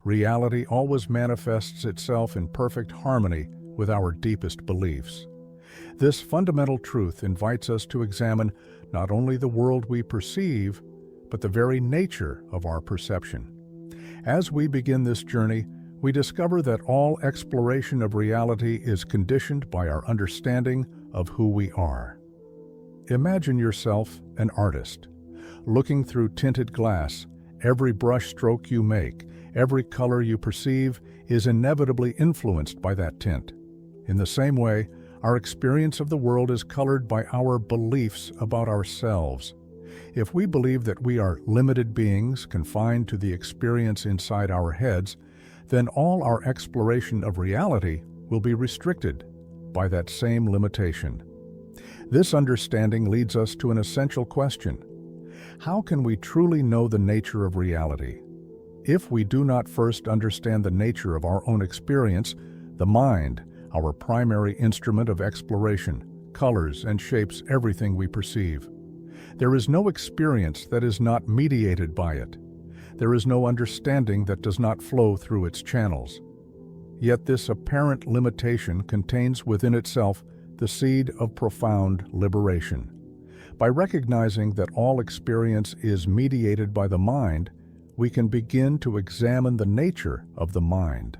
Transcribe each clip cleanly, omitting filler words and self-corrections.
reality always manifests itself in perfect harmony with our deepest beliefs. This fundamental truth invites us to examine not only the world we perceive, but the very nature of our perception. As we begin this journey, we discover that all exploration of reality is conditioned by our understanding of who we are. Imagine yourself an artist. Looking through tinted glass, every brush stroke you make, every color you perceive is inevitably influenced by that tint. In the same way, our experience of the world is colored by our beliefs about ourselves. If we believe that we are limited beings confined to the experience inside our heads, then all our exploration of reality will be restricted by that same limitation. This understanding leads us to an essential question. How can we truly know the nature of reality? If we do not first understand the nature of our own experience, the mind, our primary instrument of exploration, colors and shapes everything we perceive. There is no experience that is not mediated by it. There is no understanding that does not flow through its channels. Yet this apparent limitation contains within itself the seed of profound liberation. By recognizing that all experience is mediated by the mind, we can begin to examine the nature of the mind.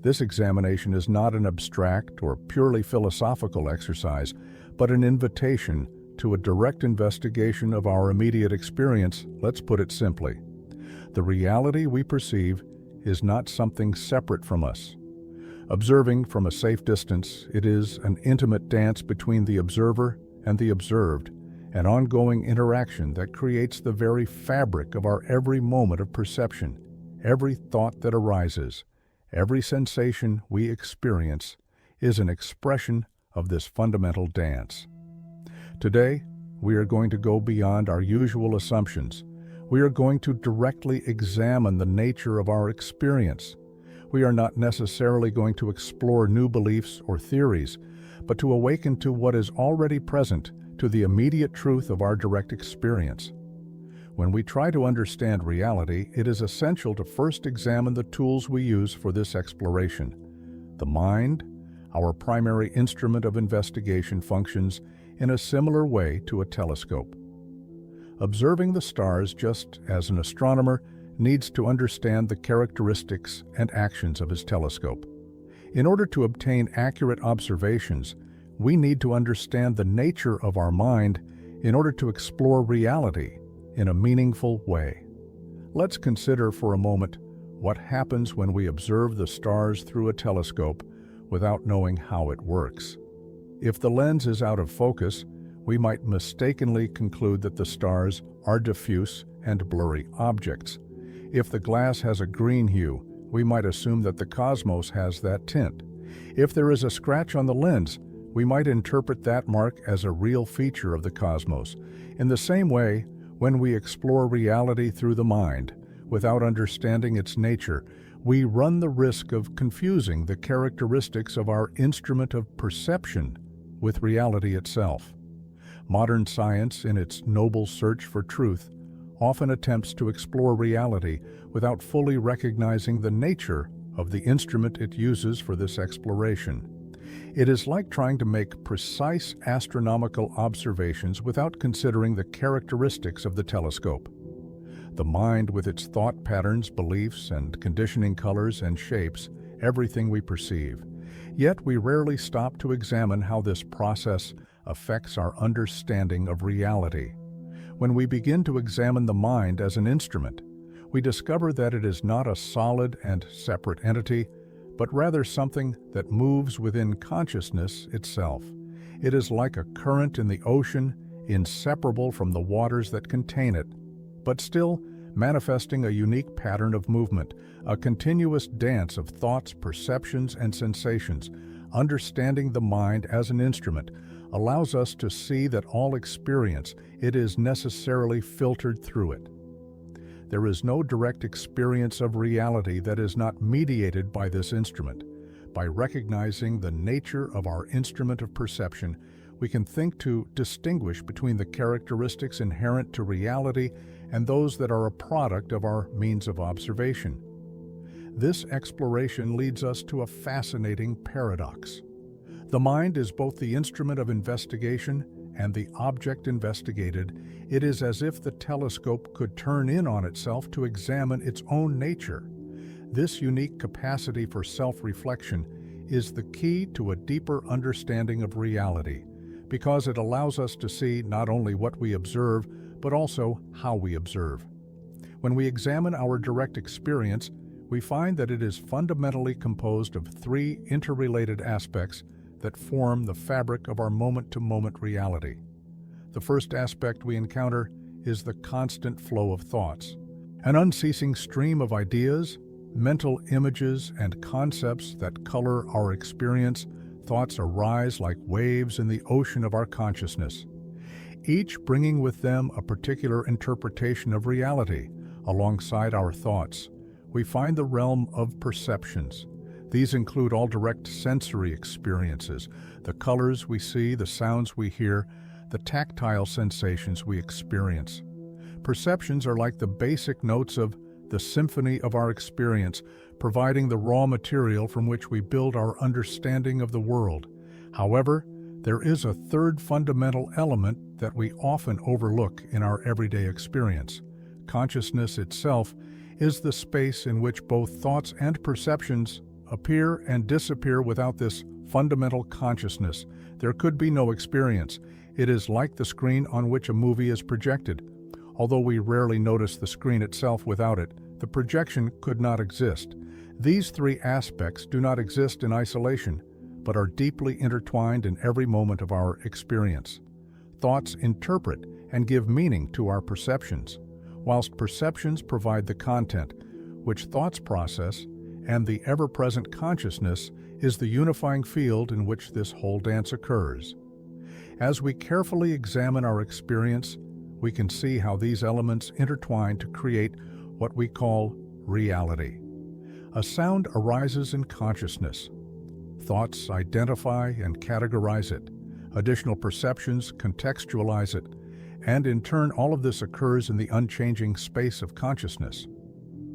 This examination is not an abstract or purely philosophical exercise, but an invitation to a direct investigation of our immediate experience. Let's put it simply. The reality we perceive is not something separate from us. Observing from a safe distance, it is an intimate dance between the observer and the observed, an ongoing interaction that creates the very fabric of our every moment of perception. Every thought that arises, every sensation we experience is an expression of this fundamental dance. Today, we are going to go beyond our usual assumptions. We are going to directly examine the nature of our experience. We are not necessarily going to explore new beliefs or theories, but to awaken to what is already present, to the immediate truth of our direct experience. When we try to understand reality, it is essential to first examine the tools we use for this exploration. The mind, our primary instrument of investigation, functions in a similar way to a telescope. Observing the stars, just as an astronomer needs to understand the characteristics and actions of his telescope. In order to obtain accurate observations, we need to understand the nature of our mind in order to explore reality in a meaningful way. Let's consider for a moment what happens when we observe the stars through a telescope without knowing how it works. If the lens is out of focus, we might mistakenly conclude that the stars are diffuse and blurry objects. If the glass has a green hue, we might assume that the cosmos has that tint. If there is a scratch on the lens, we might interpret that mark as a real feature of the cosmos. In the same way, when we explore reality through the mind, without understanding its nature, we run the risk of confusing the characteristics of our instrument of perception with reality itself. Modern science, in its noble search for truth, often attempts to explore reality without fully recognizing the nature of the instrument it uses for this exploration. It is like trying to make precise astronomical observations without considering the characteristics of the telescope. The mind, with its thought patterns, beliefs, and conditioning colors and shapes everything we perceive. Yet we rarely stop to examine how this process affects our understanding of reality. When we begin to examine the mind as an instrument, we discover that it is not a solid and separate entity, but rather something that moves within consciousness itself. It is like a current in the ocean, inseparable from the waters that contain it, but still manifesting a unique pattern of movement, a continuous dance of thoughts, perceptions, and sensations. Understanding the mind as an instrument allows us to see that all experience, it is necessarily filtered through it. There is no direct experience of reality that is not mediated by this instrument. By recognizing the nature of our instrument of perception, we can think to distinguish between the characteristics inherent to reality and those that are a product of our means of observation. This exploration leads us to a fascinating paradox. The mind is both the instrument of investigation and the object investigated. It is as if the telescope could turn in on itself to examine its own nature. This unique capacity for self-reflection is the key to a deeper understanding of reality, because it allows us to see not only what we observe, but also how we observe. When we examine our direct experience, we find that it is fundamentally composed of three interrelated aspects that form the fabric of our moment-to-moment reality. The first aspect we encounter is the constant flow of thoughts. An unceasing stream of ideas, mental images, and concepts that color our experience. Thoughts arise like waves in the ocean of our consciousness, each bringing with them a particular interpretation of reality. Alongside our thoughts, we find the realm of perceptions. These include all direct sensory experiences, the colors we see, the sounds we hear, the tactile sensations we experience. Perceptions are like the basic notes of the symphony of our experience, providing the raw material from which we build our understanding of the world. However, there is a third fundamental element that we often overlook in our everyday experience. Consciousness itself is the space in which both thoughts and perceptions appear and disappear. Without this fundamental consciousness, there could be no experience. It is like the screen on which a movie is projected. Although we rarely notice the screen itself without it, the projection could not exist. These three aspects do not exist in isolation, but are deeply intertwined in every moment of our experience. Thoughts interpret and give meaning to our perceptions, whilst perceptions provide the content, which thoughts process, and the ever-present consciousness is the unifying field in which this whole dance occurs. As we carefully examine our experience, we can see how these elements intertwine to create what we call reality. A sound arises in consciousness. Thoughts identify and categorize it. Additional perceptions contextualize it. And in turn, all of this occurs in the unchanging space of consciousness.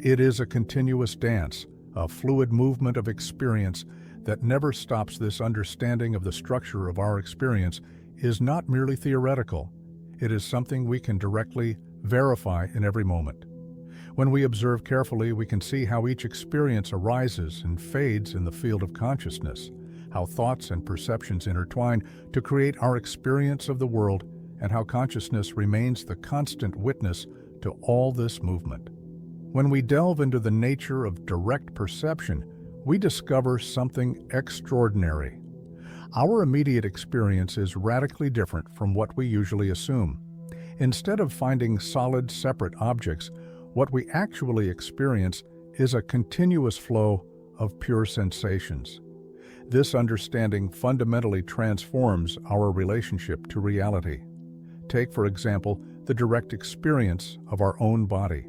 It is a continuous dance, a fluid movement of experience that never stops. This understanding of the structure of our experience is not merely theoretical. It is something we can directly verify in every moment. When we observe carefully, we can see how each experience arises and fades in the field of consciousness, how thoughts and perceptions intertwine to create our experience of the world, and how consciousness remains the constant witness to all this movement. When we delve into the nature of direct perception, we discover something extraordinary. Our immediate experience is radically different from what we usually assume. Instead of finding solid, separate objects, what we actually experience is a continuous flow of pure sensations. This understanding fundamentally transforms our relationship to reality. Take, for example, the direct experience of our own body.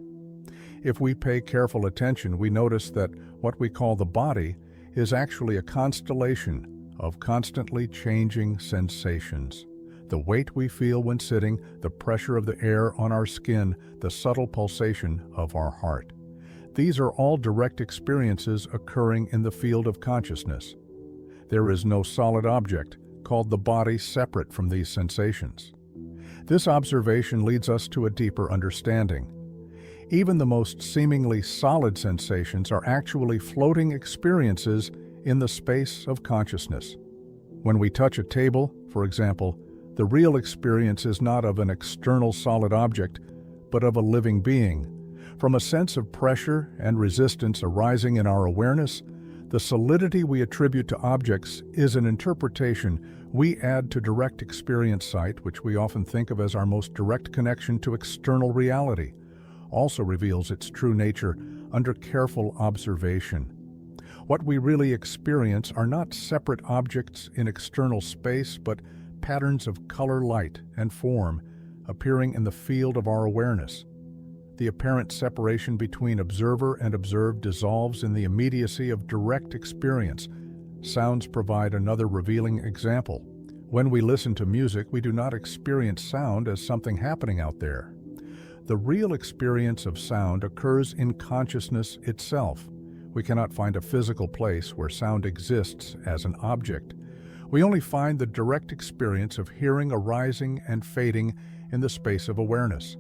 If we pay careful attention, we notice that what we call the body is actually a constellation of constantly changing sensations. The weight we feel when sitting, the pressure of the air on our skin, the subtle pulsation of our heart. These are all direct experiences occurring in the field of consciousness. There is no solid object, called the body, separate from these sensations. This observation leads us to a deeper understanding. Even the most seemingly solid sensations are actually floating experiences in the space of consciousness. When we touch a table, for example, the real experience is not of an external solid object, but of a living being. From a sense of pressure and resistance arising in our awareness, the solidity we attribute to objects is an interpretation we add to direct experience sight, which we often think of as our most direct connection to external reality, also reveals its true nature under careful observation. What we really experience are not separate objects in external space, but patterns of color, light, and form appearing in the field of our awareness. The apparent separation between observer and observed dissolves in the immediacy of direct experience. Sounds provide another revealing example. When we listen to music, we do not experience sound as something happening out there. The real experience of sound occurs in consciousness itself. We cannot find a physical place where sound exists as an object. We only find the direct experience of hearing arising and fading in the space of awareness.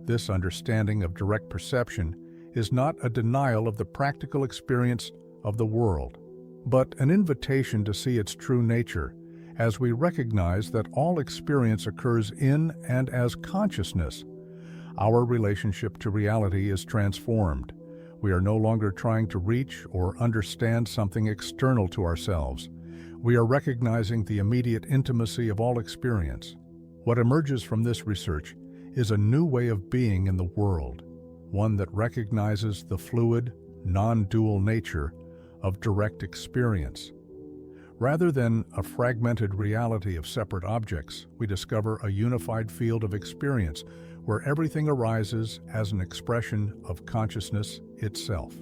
This understanding of direct perception is not a denial of the practical experience of the world, but an invitation to see its true nature, as we recognize that all experience occurs in and as consciousness. Our relationship to reality is transformed. We are no longer trying to reach or understand something external to ourselves. We are recognizing the immediate intimacy of all experience. What emerges from this research is a new way of being in the world, one that recognizes the fluid, non-dual nature of direct experience. Rather than a fragmented reality of separate objects, we discover a unified field of experience where everything arises as an expression of consciousness itself.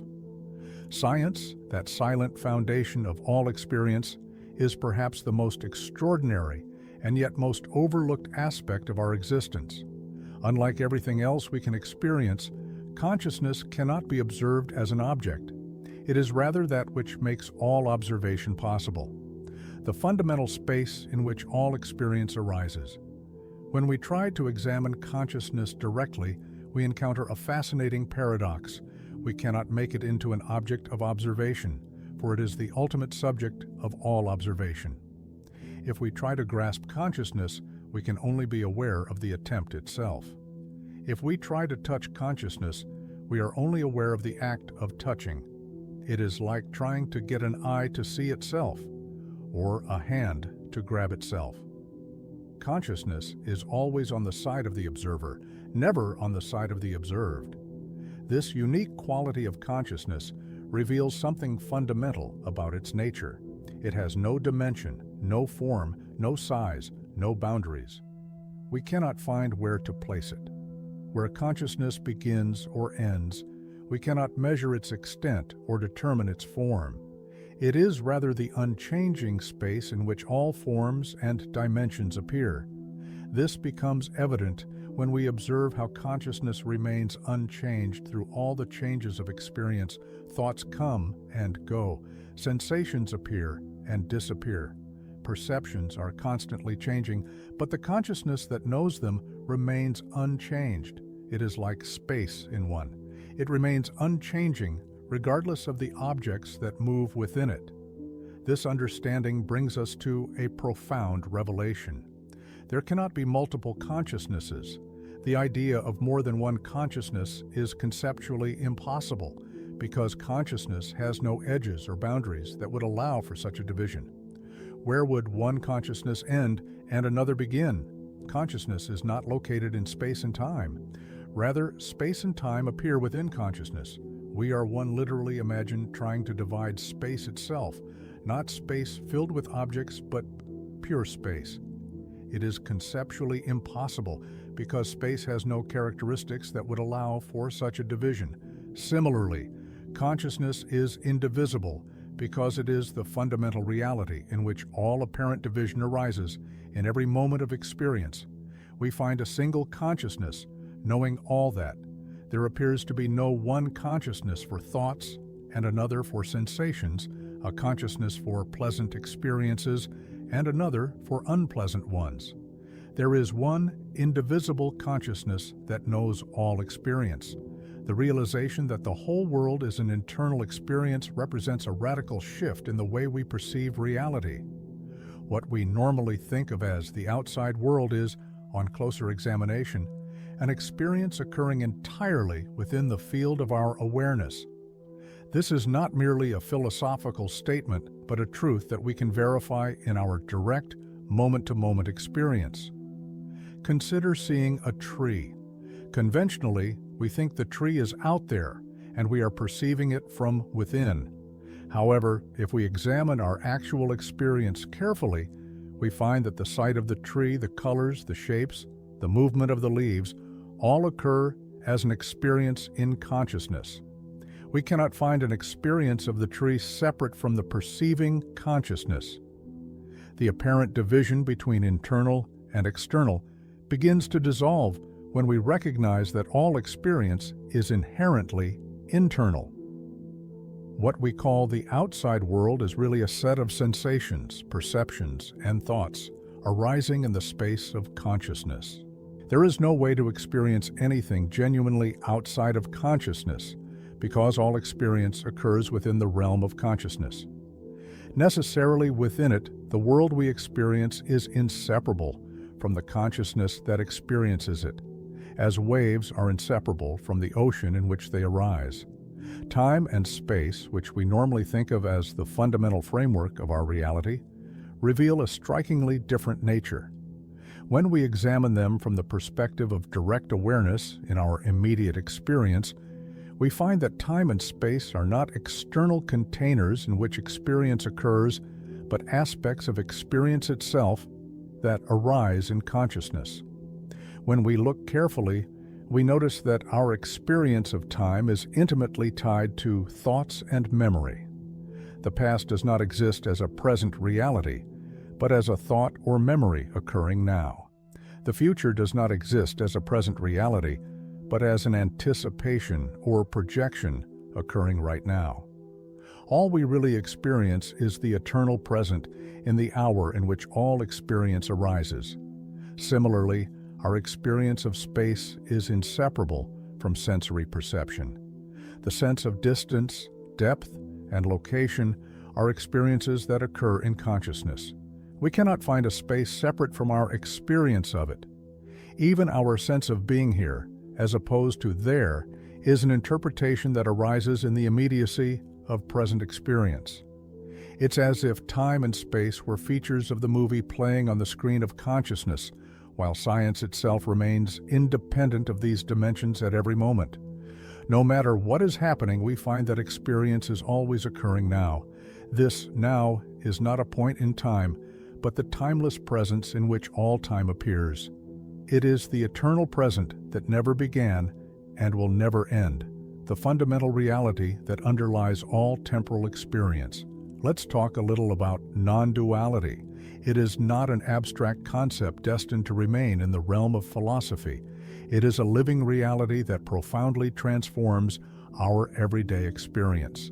Science, that silent foundation of all experience, is perhaps the most extraordinary and yet most overlooked aspect of our existence. Unlike everything else we can experience, consciousness cannot be observed as an object. It is rather that which makes all observation possible, the fundamental space in which all experience arises. When we try to examine consciousness directly, we encounter a fascinating paradox. We cannot make it into an object of observation, for it is the ultimate subject of all observation. If we try to grasp consciousness, we can only be aware of the attempt itself. If we try to touch consciousness, we are only aware of the act of touching. It is like trying to get an eye to see itself, or a hand to grab itself. Consciousness is always on the side of the observer, never on the side of the observed. This unique quality of consciousness reveals something fundamental about its nature. It has no dimension, no form, no size, no boundaries. We cannot find where to place it. Where consciousness begins or ends, we cannot measure its extent or determine its form. It is rather the unchanging space in which all forms and dimensions appear. This becomes evident when we observe how consciousness remains unchanged through all the changes of experience. Thoughts come and go, sensations appear and disappear. Perceptions are constantly changing, but the consciousness that knows them remains unchanged. It is like space in one. It remains unchanging regardless of the objects that move within it. This understanding brings us to a profound revelation. There cannot be multiple consciousnesses. The idea of more than one consciousness is conceptually impossible because consciousness has no edges or boundaries that would allow for such a division. Where would one consciousness end and another begin? Consciousness is not located in space and time. Rather, space and time appear within consciousness. We are one literally imagine trying to divide space itself, not space filled with objects, but pure space. It is conceptually impossible because space has no characteristics that would allow for such a division. Similarly, consciousness is indivisible because it is the fundamental reality in which all apparent division arises in every moment of experience. We find a single consciousness, knowing all that. There appears to be no one consciousness for thoughts and another for sensations, a consciousness for pleasant experiences and another for unpleasant ones. There is one indivisible consciousness that knows all experience. The realization that the whole world is an internal experience represents a radical shift in the way we perceive reality. What we normally think of as the outside world is, on closer examination, an experience occurring entirely within the field of our awareness. This is not merely a philosophical statement, but a truth that we can verify in our direct, moment-to-moment experience. Consider seeing a tree. Conventionally, we think the tree is out there, and we are perceiving it from within. However, if we examine our actual experience carefully, we find that the sight of the tree, the colors, the shapes, the movement of the leaves, all occur as an experience in consciousness. We cannot find an experience of the tree separate from the perceiving consciousness. The apparent division between internal and external begins to dissolve when we recognize that all experience is inherently internal. What we call the outside world is really a set of sensations, perceptions, and thoughts arising in the space of consciousness. There is no way to experience anything genuinely outside of consciousness because all experience occurs within the realm of consciousness. Necessarily within it, the world we experience is inseparable from the consciousness that experiences it, as waves are inseparable from the ocean in which they arise. Time and space, which we normally think of as the fundamental framework of our reality, reveal a strikingly different nature. When we examine them from the perspective of direct awareness in our immediate experience, we find that time and space are not external containers in which experience occurs, but aspects of experience itself that arise in consciousness. When we look carefully, we notice that our experience of time is intimately tied to thoughts and memory. The past does not exist as a present reality, but as a thought or memory occurring now. The future does not exist as a present reality, but as an anticipation or projection occurring right now. All we really experience is the eternal present in the hour in which all experience arises. Similarly, our experience of space is inseparable from sensory perception. The sense of distance, depth, and location are experiences that occur in consciousness. We cannot find a space separate from our experience of it. Even our sense of being here, as opposed to there, is an interpretation that arises in the immediacy of present experience. It's as if time and space were features of the movie playing on the screen of consciousness, while science itself remains independent of these dimensions at every moment. No matter what is happening, we find that experience is always occurring now. This now is not a point in time, but the timeless presence in which all time appears. It is the eternal present that never began and will never end, the fundamental reality that underlies all temporal experience. Let's talk a little about non-duality. It is not an abstract concept destined to remain in the realm of philosophy. It is a living reality that profoundly transforms our everyday experience.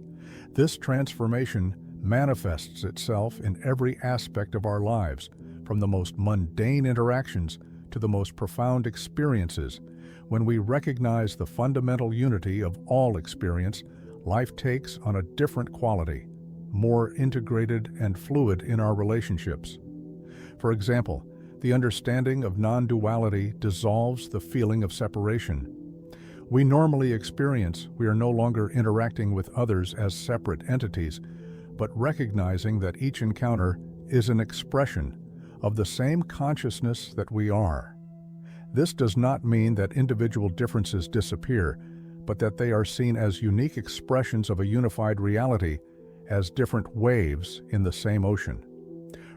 This transformation manifests itself in every aspect of our lives, from the most mundane interactions to the most profound experiences. When we recognize the fundamental unity of all experience, life takes on a different quality, more integrated and fluid in our relationships. For example, the understanding of non-duality dissolves the feeling of separation. We normally experience we are no longer interacting with others as separate entities, but recognizing that each encounter is an expression of the same consciousness that we are. This does not mean that individual differences disappear, but that they are seen as unique expressions of a unified reality, as different waves in the same ocean.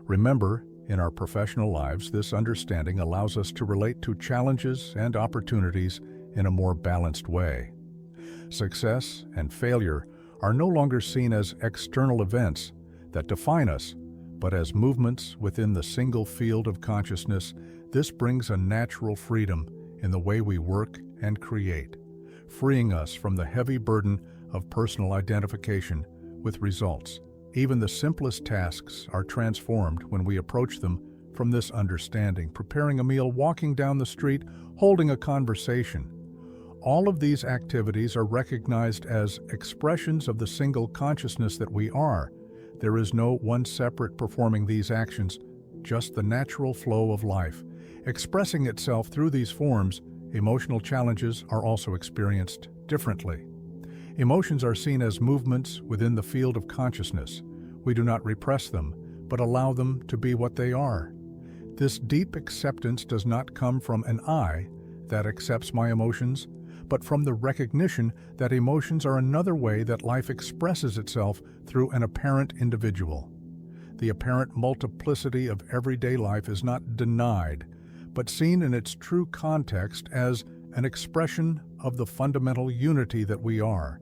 Remember, in our professional lives, this understanding allows us to relate to challenges and opportunities in a more balanced way. Success and failure are no longer seen as external events that define us, but as movements within the single field of consciousness. This brings a natural freedom in the way we work and create, freeing us from the heavy burden of personal identification with results. Even the simplest tasks are transformed when we approach them from this understanding: preparing a meal, walking down the street, holding a conversation. All of these activities are recognized as expressions of the single consciousness that we are. There is no one separate performing these actions, just the natural flow of life. Expressing itself through these forms, emotional challenges are also experienced differently. Emotions are seen as movements within the field of consciousness. We do not repress them, but allow them to be what they are. This deep acceptance does not come from an I that accepts my emotions, but from the recognition that emotions are another way that life expresses itself through an apparent individual. The apparent multiplicity of everyday life is not denied, but seen in its true context as an expression of the fundamental unity that we are.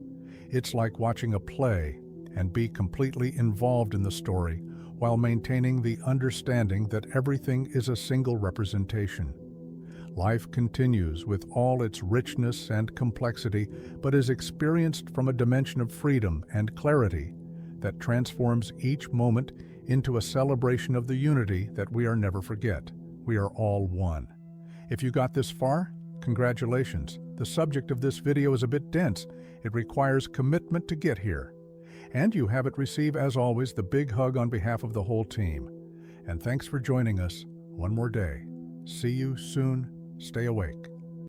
It's like watching a play and be completely involved in the story while maintaining the understanding that everything is a single representation. Life continues with all its richness and complexity, but is experienced from a dimension of freedom and clarity that transforms each moment into a celebration of the unity that we are never forget. We are all one. If you got this far, congratulations. The subject of this video is a bit dense. It requires commitment to get here. And you have it receive, as always, the big hug on behalf of the whole team. And thanks for joining us one more day. See you soon. Stay awake.